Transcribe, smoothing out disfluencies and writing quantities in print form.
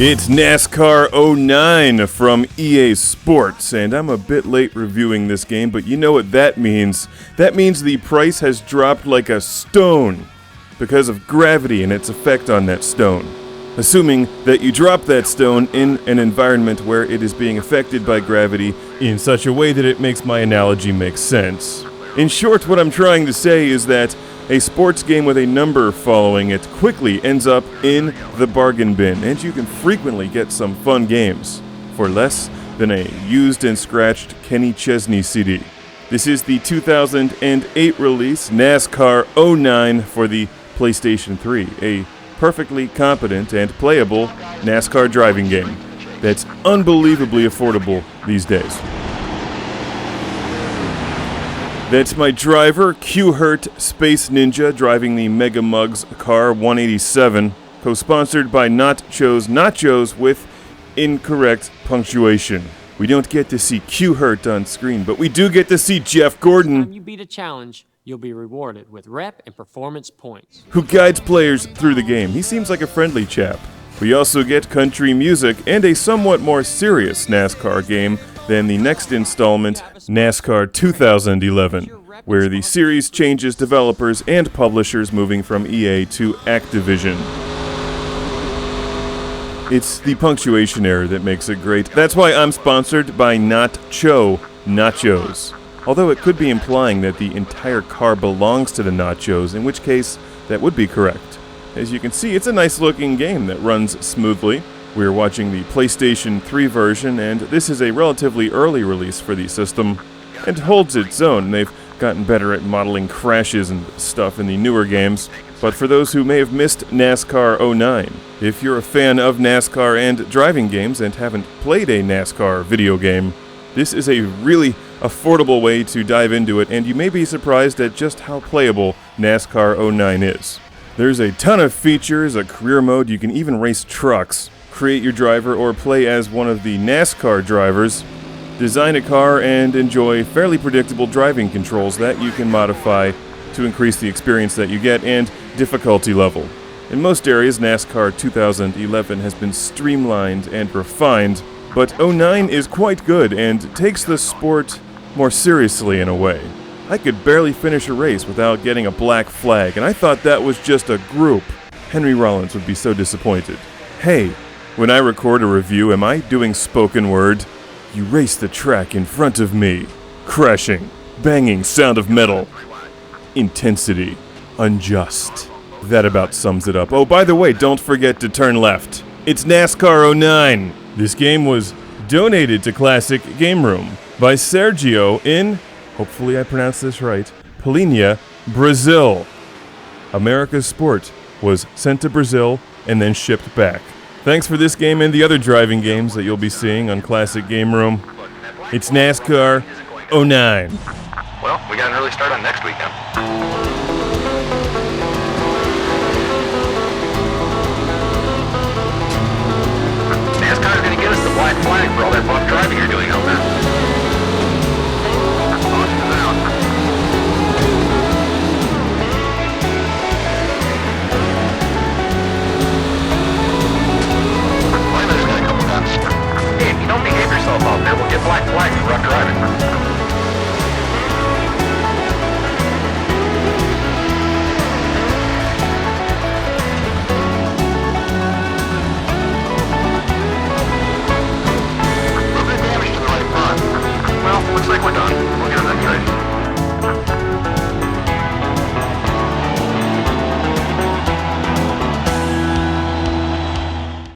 It's NASCAR 09 from EA Sports, and I'm a bit late reviewing this game, but you know what that means. That means the price has dropped like a stone because of gravity and its effect on that stone. Assuming that you drop that stone in an environment where it is being affected by gravity in such a way that it makes my analogy make sense. In short, what I'm trying to say is that a sports game with a number following it quickly ends up in the bargain bin, and you can frequently get some fun games for less than a used and scratched Kenny Chesney CD. This is the 2008 release, NASCAR 09 for the PlayStation 3, a perfectly competent and playable NASCAR driving game that's unbelievably affordable these days. That's my driver, Q-Hurt Space Ninja, driving the Mega Mugs Car 187, co-sponsored by Nachos Nachos with incorrect punctuation. We don't get to see Q-Hurt on screen, but we do get to see Jeff Gordon. When you beat a challenge, you'll be rewarded with rep and performance points, Who guides players through the game. He seems like a friendly chap. We also get country music and a somewhat more serious NASCAR game than the next installment, NASCAR 2011, where the series changes developers and publishers, moving from EA to Activision. It's the punctuation error that makes it great. That's why I'm sponsored by Nacho Nachos. Although it could be implying that the entire car belongs to the Nachos, in which case that would be correct. As you can see, it's a nice looking game that runs smoothly. We're watching the PlayStation 3 version, and this is a relatively early release for the system, and holds its own. They've gotten better at modeling crashes and stuff in the newer games. But for those who may have missed NASCAR 09, if you're a fan of NASCAR and driving games and haven't played a NASCAR video game, this is a really affordable way to dive into it, and you may be surprised at just how playable NASCAR 09 is. There's a ton of features, a career mode, you can even race trucks, create your driver or play as one of the NASCAR drivers, design a car, and enjoy fairly predictable driving controls that you can modify to increase the experience that you get and difficulty level. In most areas, NASCAR 2011 has been streamlined and refined, but 09 is quite good and takes the sport more seriously in a way. I could barely finish a race without getting a black flag, and I thought that was just a group. Henry Rollins would be so disappointed. Hey, when I record a review, am I doing spoken word? You race the track in front of me. Crashing, banging sound of metal. Intensity, unjust. That about sums it up. Oh, by the way, don't forget to turn left. It's NASCAR 09. This game was donated to Classic Game Room by Sergio in, hopefully I pronounced this right, Palinha, Brazil. America's sport was sent to Brazil and then shipped back. Thanks for this game and the other driving games that you'll be seeing on Classic Game Room. It's NASCAR 09. Well, we got an early start on next weekend.